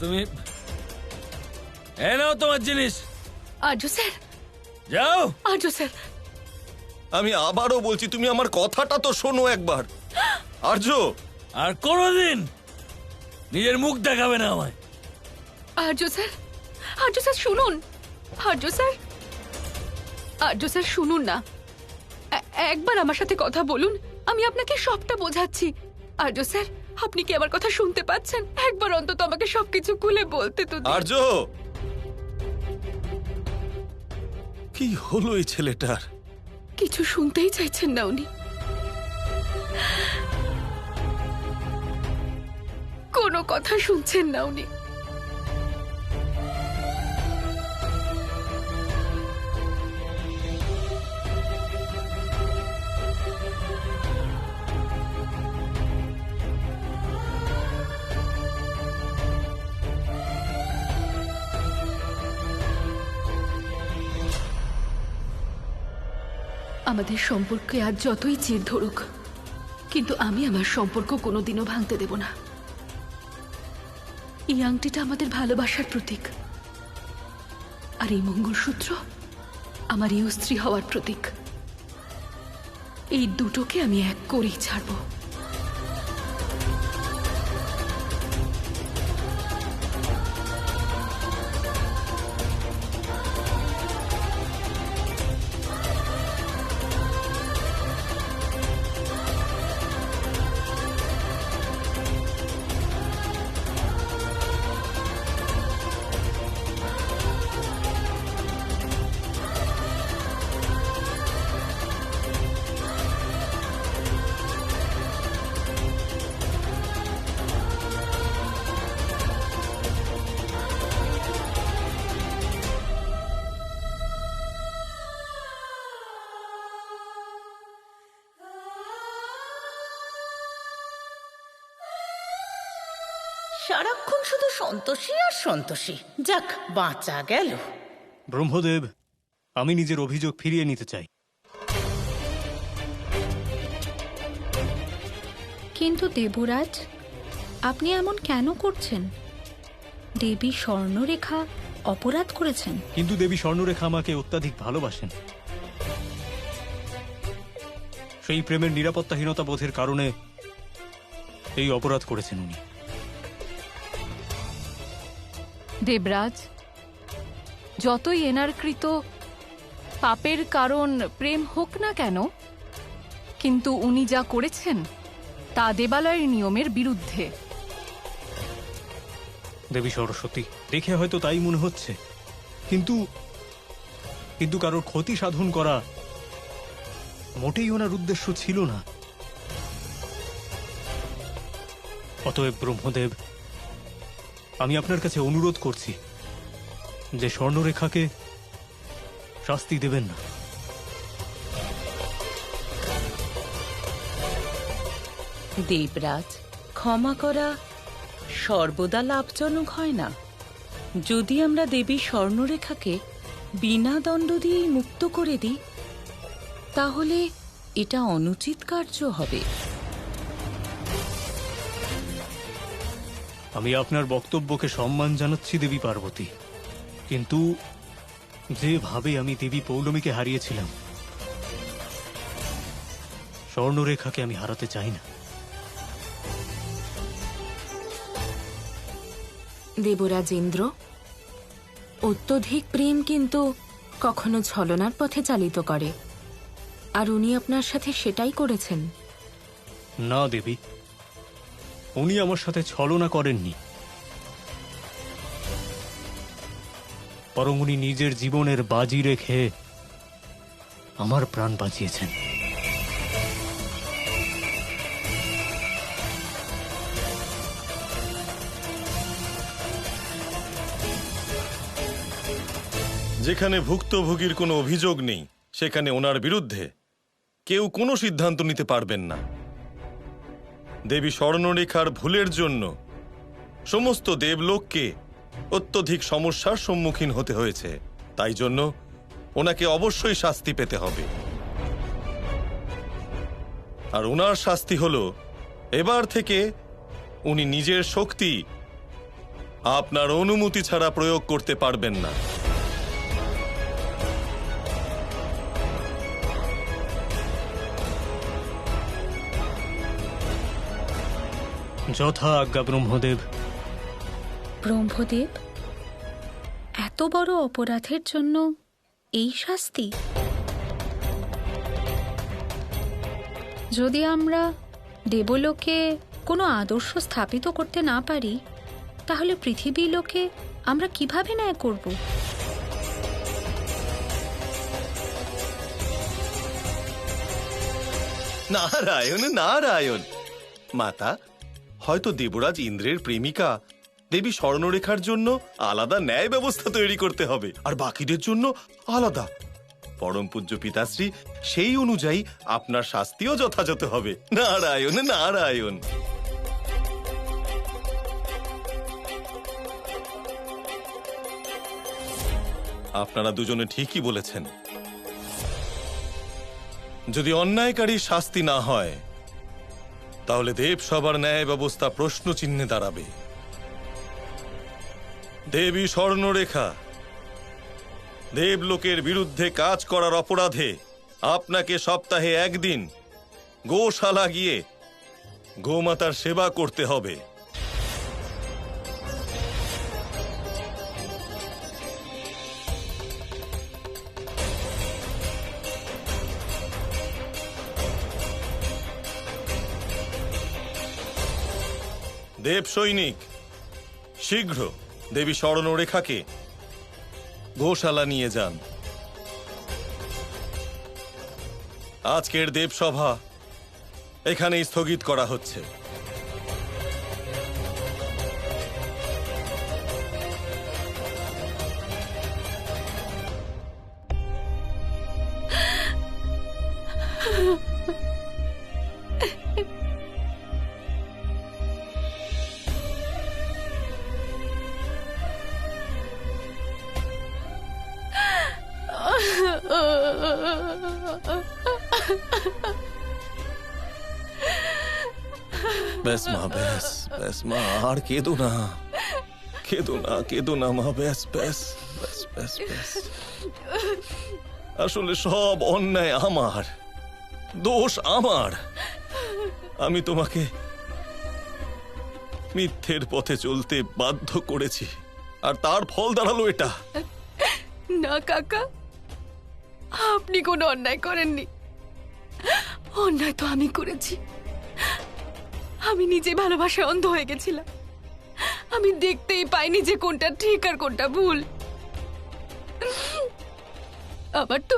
তুমি এ নাও তোমার জিনিস। আর্য স্যার, যাও। আর্য স্যার, আমি আবারও বলছি, তুমি আমার কথাটা তো শোনো একবার। আর্য, আর কোনোদিন নিজের মুখ দেখাবে না আমায়। আর্য স্যার, আর্য স্যার শুনুন। আর্য স্যার, আর্য স্যার শুনুন না, একবার আমার সাথে কথা বলুন, আমি আপনাকে সবটা বোঝাচ্ছি। আর্য স্যার, আপনি কি আমার কথা শুনতে পাচ্ছেন? একবার অন্তত আমাকে সবকিছু খুলে বলতে তো দিন। আর্য, কি হলো এই ছেলেটার? কিছু শুনতেই চাইছেন না উনি। কোনো কথা শুনছেন না উনি। আমাদের সম্পর্কে আজ যতই চির ধরুক, কিন্তু আমি আমার সম্পর্ক কোনোদিনও ভাঙতে দেব না। এই আংটিটা আমাদের ভালোবাসার প্রতীক, আর এই মঙ্গলসূত্র আমার এই স্ত্রী হওয়ার প্রতীক। এই দুটোকে আমি এক করেই ছাড়ব। সারাক্ষণ শুধু সন্তোষী আর সন্তোষী। যাক, বাঁচা গেল। ব্রহ্মদেব, আমি নিজের অভিযোগ ফিরিয়ে নিতে চাই। কিন্তু দেবরাজ, আপনি এমন কেন করছেন? দেবী স্বর্ণরেখা অপরাধ করেছেন। কিন্তু দেবী স্বর্ণরেখা আমাকে অত্যাধিক ভালোবাসেন। সেই প্রেমের নিরাপত্তাহীনতা বোধের কারণে এই অপরাধ করেছেন উনি। দেবরাজ, যতই এনারকৃত পাপের কারণ প্রেম হোক না কেন, কিন্তু উনি যা করেছেন তা দেবালয়ের নিয়মের বিরুদ্ধে। দেবী সরস্বতী, দেখে হয়তো তাই মনে হচ্ছে, কিন্তু কিন্তু কারোর ক্ষতি সাধন করা মোটেই ওনার উদ্দেশ্য ছিল না। অতএব ব্রহ্মদেব, আমি আপনার কাছে অনুরোধ করছি যে স্বর্ণরেখাকে শাস্তি দেবেন না। দেবরাজ, ক্ষমা করা সর্বদা লাভজনক হয় না। যদি আমরা দেবী স্বর্ণরেখাকে বিনা দণ্ড দিয়েই মুক্ত করে দিই, তাহলে এটা অনুচিত কার্য হবে। আমি আপনার বক্তব্যকে সম্মান জানাচ্ছি দেবী পার্বতী, কিন্তু যেভাবে আমি দেবী পৌলমীকে হারিয়েছিলাম, স্বর্ণরেখাকে আমি হারাতে চাই না। দেবরাজ ইন্দ্র, অত্যধিক প্রেম কিন্তু কখনো ছলনার পথে চালিত করে, আর উনি আপনার সাথে সেটাই করেছেন। না দেবী, উনি আমার সাথে ছলনা করেননি, বরং উনি নিজের জীবনের বাজি রেখে আমার প্রাণ বাঁচিয়েছেন। যেখানে ভুক্তভোগীর কোনো অভিযোগ নেই, সেখানে ওনার বিরুদ্ধে কেউ কোনো সিদ্ধান্ত নিতে পারবেন না। দেবী স্বর্ণরেখার ভুলের জন্য সমস্ত দেবলোককে অত্যধিক সমস্যার সম্মুখীন হতে হয়েছে, তাই জন্য ওনাকে অবশ্যই শাস্তি পেতে হবে। আর ওনার শাস্তি হলো, এবার থেকে উনি নিজের শক্তি আপনার অনুমতি ছাড়া প্রয়োগ করতে পারবেন না। যথা আজ্ঞা ব্রহ্মদেব। ব্রহ্মদেব, এত বড় অপরাধের জন্য এই শাস্তি? যদি আমরা দেবলোকে কোনো আদর্শ স্থাপিত করতে না পারি, তাহলে পৃথিবীর লোকে আমরা কিভাবে ন্যায় করব? নারায়ণ নারায়ণ। মাতা, হয়তো দেবরাজ ইন্দ্রের প্রেমিকা দেবী স্বর্ণরেখার জন্য আলাদা ন্যায় ব্যবস্থা তৈরি করতে হবে, আর বাকিদের জন্য আলাদা। পরম পূজ্য পিতাশ্রী, সেই অনুযায়ী আপনার শাস্তিও যথাযথ হবে। নারায়ণ নারায়ণ। আপনারা দুজনে ঠিকই বলেছেন। যদি অন্যায়কারী শাস্তি না হয়, তাহলে দেবসভার ন্যায় ব্যবস্থা প্রশ্ন চিহ্নে দাঁড়াবে। দেবী স্বর্ণরেখা দেবলোকের বিরুদ্ধে কাজ করার অপরাধে আপনাকে সপ্তাহে একদিন গোশালা গিয়ে গোমাতার সেবা করতে হবে। দেব সৈনিক, শীঘ্র দেবী স্বর্ণরেখাকে গোশালা নিয়ে যান। আজকের দেবসভা এখানেই স্থগিত করা হচ্ছে। ব্যাস মা, ব্যাস ব্যাস মা, আর কেঁদো না, কেঁদো না, কেঁদো না মা, ব্যাস ব্যাস ব্যাস ব্যাস ব্যাস। আসলে সব অন্যায় আমার, দোষ আমার। আমি তোমাকে মিথ্যের পথে চলতে বাধ্য করেছি, আর তার ফল দাঁড়ালো এটা। না কাকা, আপনি কোনো অন্যায় করেননি। অন্যায় তো আমি করেছি। আমি নিজে ভালোবাসায় অন্ধ হয়ে গেছিলাম। আমি দেখতেই পাইনি যে কোনটা ঠিক আর কোনটা ভুল। আমার তো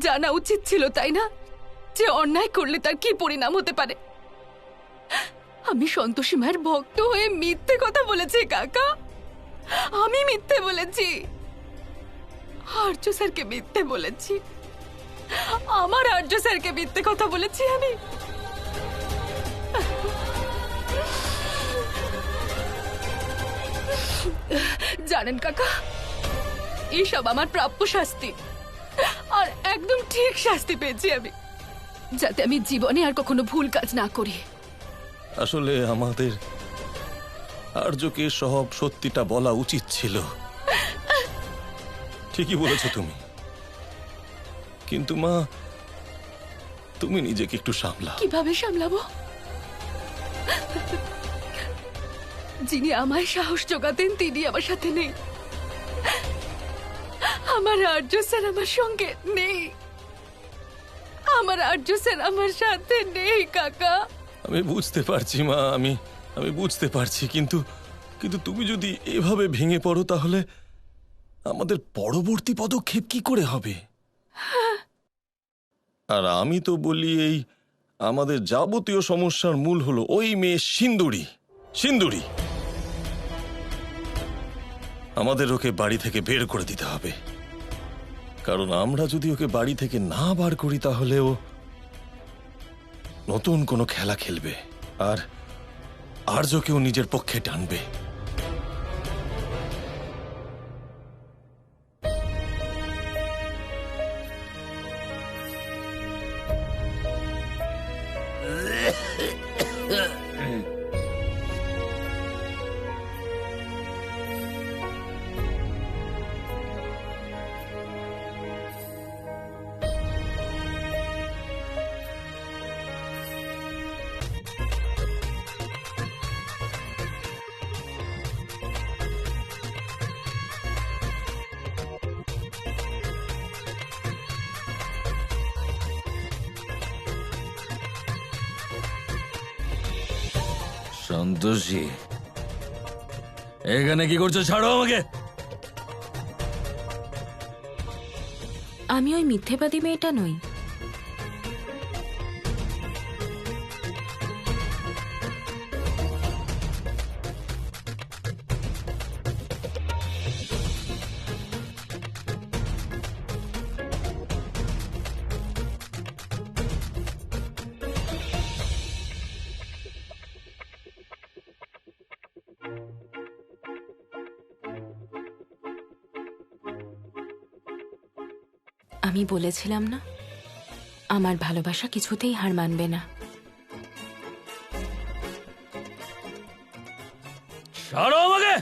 জানা উচিত ছিল, তাই না, যে অন্যায় করলে তার কি পরিণাম হতে পারে। আমি সন্তোষী মায়ের ভক্ত হয়ে মিথ্যে কথা বলেছি কাকা। আমি মিথ্যে বলেছি, আর্য স্যারকে মিথ্যে বলেছি, আমার আর্য স্যারকে মিথ্যে কথা বলেছি আমি। জানেন কাকা, এইসব আমার প্রাপ্য শাস্তি, আর একদম ঠিক শাস্তি পেয়েছি আমি, যাতে আমি জীবনে আর কখনো ভুল কাজ না করি। আসলে আমাদের আর্যকে সব সত্যিটা বলা উচিত ছিল। ঠিকই বলেছো তুমি, কিন্তু মা, তুমি নিজেকে একটু সামলাও। কিভাবে সামলাবো? যিনি আমায় সাহস জোগাতেন তিনি আমার সাথে নেই। আমার আর্য স্যার আমার সঙ্গে নেই। আমার আর্য স্যার আমার সাথে নেই কাকা। আমি বুঝতে পারছি মা, আমি বুঝতে পারছি, কিন্তু তুমি যদি এভাবে ভেঙে পড়ো, তাহলে আমাদের পরবর্তী পদক্ষেপ কি করে হবে? আর আমি তো বলি, এই আমাদের যাবতীয় সমস্যার মূল হলো ওই মেয়ে সিন্দুরি। সিন্দুরি আমাদের ওকে বাড়ি থেকে বের করে দিতে হবে, কারণ আমরা যদি ওকে বাড়ি থেকে না বার করি, তাহলে ও নতুন কোনো খেলা খেলবে, আর আর্যকেও নিজের পক্ষে টানবে। সন্তোষী, এখানে কি করছো? ছাড়ো আমাকে। আমি ওই মিথ্যেবাদী মেয়েটা নই। আমি বলেছিলাম না, আমার ভালোবাসা কিছুতেই হার মানবে না। ছাড়ো আমাকে।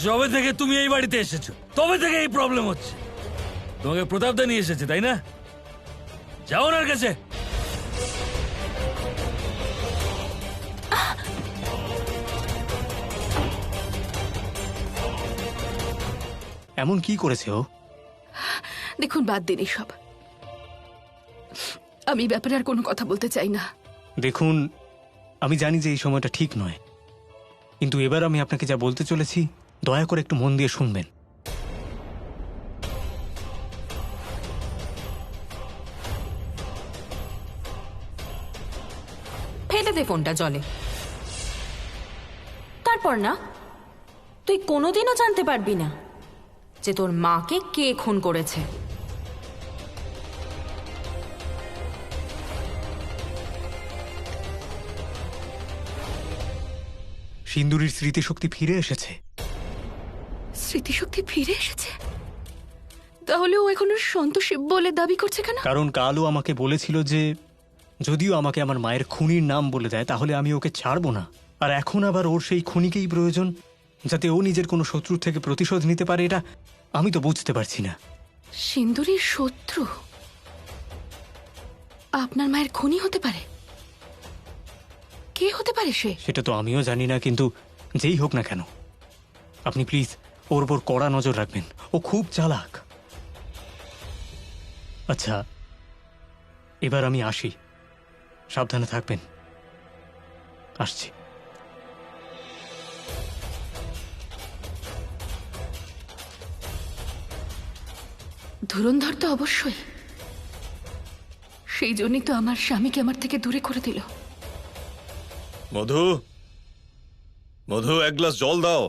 যবে থেকে তুমি এই বাড়িতে এসেছো তবে থেকে এই প্রবলেম হচ্ছে। তোমাকে প্রতাপদা নিয়ে এসেছে, তাই না? যাও ওনার কাছে। এমন কি করেছে ও? দেখুন, বাদ দিন সব। আমি এই ব্যাপারে আর কোনো কথা বলতে চাই না। দেখুন, আমি জানি যে এই সময়টা ঠিক নয়, কিন্তু এবার আমি আপনাকে যা বলতে চলেছি দয়া করে একটু মন দিয়ে শুনবেন। ফেলে দে ফোনটা জলে। তারপর না, তুই কোনোদিনও জানতে পারবি না যে তোর মাকে কে খুন করেছে। সিন্দুরির স্মৃতিশক্তি ফিরে এসেছে। স্মৃতিশক্তি ফিরে এসেছে? তাহলে ও এখনো সন্তোষী বলে দাবি করছে কেন? কারণ কালও আমাকে বলেছিল যে যদিও আমাকে আমার মায়ের খুনির নাম বলে দেয় তাহলে আমি ওকে ছাড়বো না। আর এখন আবার ওর সেই খুনিকেই প্রয়োজন যাতে ও নিজের কোনো শত্রুর থেকে প্রতিশোধ নিতে পারে। এটা আমি তো বুঝতে পারছি না। সিন্দুরির শত্রু আপনার মায়ের খুনি হতে পারে? কে হতে পারে সে? সেটা তো আমিও জানি না, কিন্তু যেই হোক না কেন আপনি প্লিজ ওর উপর কড়া নজর রাখবেন। ও খুব চালাক। আচ্ছা, এবার আমি আসি। সাবধানে থাকবেন। আসছি। ধুরন্ধর তো অবশ্যই। সেই জন্যই তো আমার স্বামীকে আমার থেকে দূরে করে দিল। মধু, মধু, এক গ্লাস জল দাও।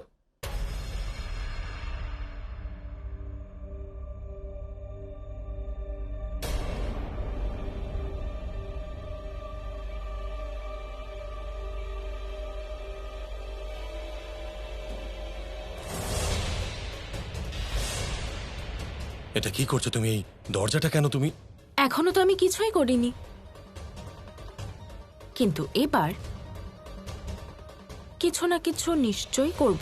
এটা কি করছো তুমি? এই দরজাটা কেন তুমি? এখনো তো আমি কিছুই করিনি, কিন্তু এবার কিছু না কিছু নিশ্চয়ই করব।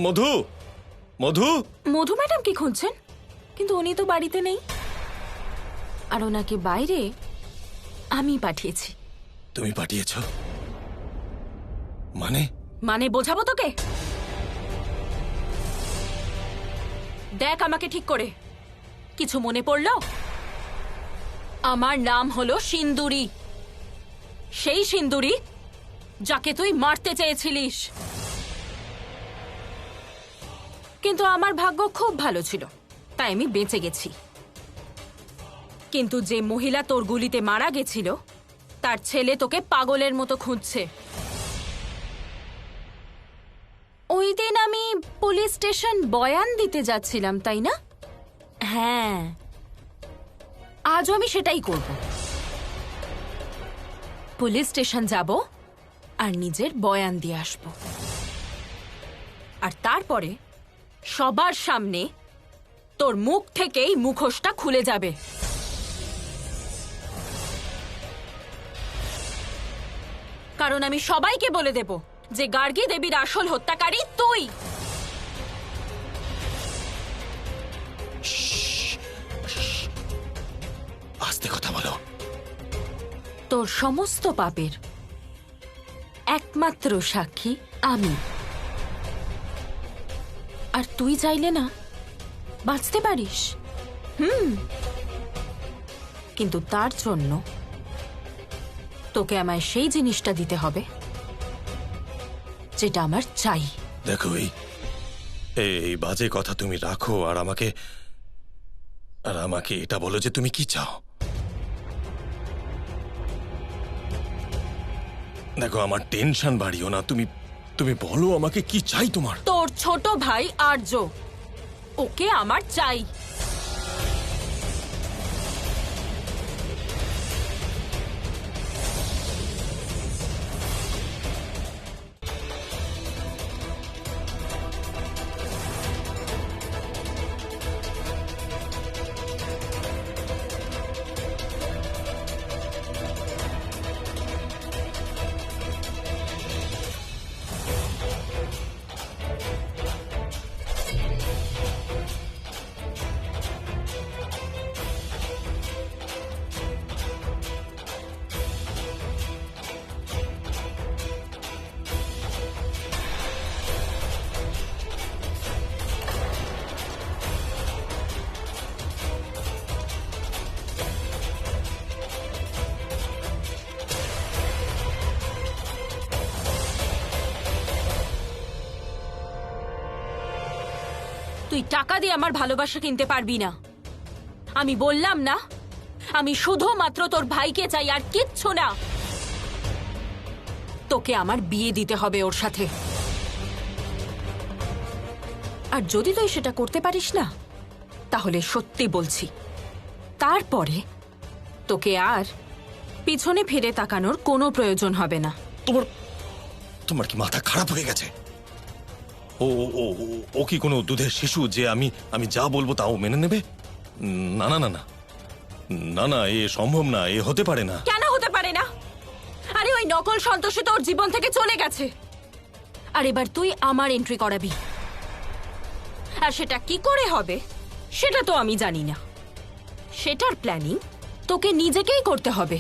মধু, মধু, মধু ম্যাডাম কি খুঁজছেন? কিন্তু উনি তো বাড়িতে নেই, আর ওনাকে বাইরে আমি পাঠিয়েছি। তুমি পাঠিয়েছ? মানে? মানে বোঝাবো তোকে? দেখ আমাকে ঠিক করে। কিছু মনে পড়লো? আমার নাম হলো সিন্দুরি, সেই সিন্দুরি যাকে তুই মারতে চেয়েছিলিস। কিন্তু আমার ভাগ্য খুব ভালো ছিল, তাই আমি বেঁচে গেছি। কিন্তু যে মহিলা তোর গুলিতে মারা গেছিল তার ছেলে তোকে পাগলের মতো খুঁজছে। ওই দিন আমি পুলিশ স্টেশন বয়ান দিতে যাচ্ছিলাম, তাই না? হ্যাঁ, আজও আমি সেটাই করব। পুলিশ স্টেশন যাব আর নিজের বয়ান দিয়ে আসব, আর তারপরে সবার সামনে তোর মুখ থেকেই মুখোশটা খুলে যাবে। কারণ আমি সবাইকে বলে দেব যে গার্গী দেবীর আসল হত্যাকারী তুই। আস্তে কথা বলো। তোর সমস্ত পাপের একমাত্র সাক্ষী আমি। আর তুই চাইলে না বাঁচতে পারিস, কিন্তু তার জন্য তোকে আমায় সেই জিনিসটা দিতে হবে যেটা আমার চাই। দেখো এই বাজে কথা তুমি রাখো, আর আমাকে এটা বলো যে তুমি কি চাও। দেখো, আমার টেনশন বাড়িও না, তুমি বলো আমাকে কি চাই তোমার। তোর ছোট ভাই আর্য, ওকে আমার চাই। তুই টাকা দিয়ে আমার ভালোবাসা কিনতে পারবি না। আমি বললাম না, আমি শুধুমাত্র তোর ভাইকে চাই, আর কিচ্ছু না। তোকে আমার বিয়ে দিতে হবে ওর সাথে। আর যদি তুই সেটা করতে পারিস না, তাহলে সত্যি বলছি, তারপরে তোকে আর পিছনে ফিরে তাকানোর কোনো প্রয়োজন হবে না। তোমার কি মাথা খারাপ হয়ে গেছে? ও ও ও কি কোনো দুধের শিশু যে আমি যা বলবো তাও মেনে নেবে? না না না না না না, এ সম্ভব না, এ হতে পারে না। কেন হতে পারে না? আরে ওই নকল সন্তোষী তোর জীবন থেকে চলে গেছে, আর এবার তুই আমার এন্ট্রি করাবি। আর সেটা কি করে হবে সেটা তো আমি জানি না। সেটার প্ল্যানিং তোকে নিজেকেই করতে হবে।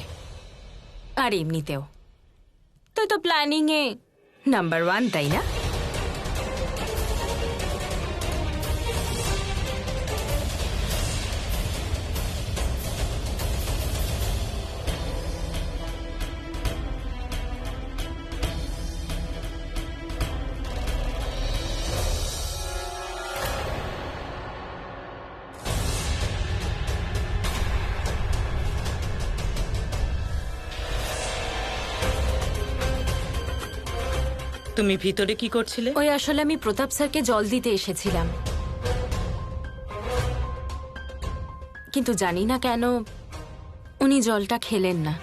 আর এমনিতেও তুই তো প্ল্যানিং এ নাম্বার 1, তাই না? তুমি ভিতরে কি করছিলে? ওই আসলে আমি প্রতাপ স্যারকে জল দিতে এসেছিলাম, কিন্তু জানি না কেন উনি জলটা খেলেন না।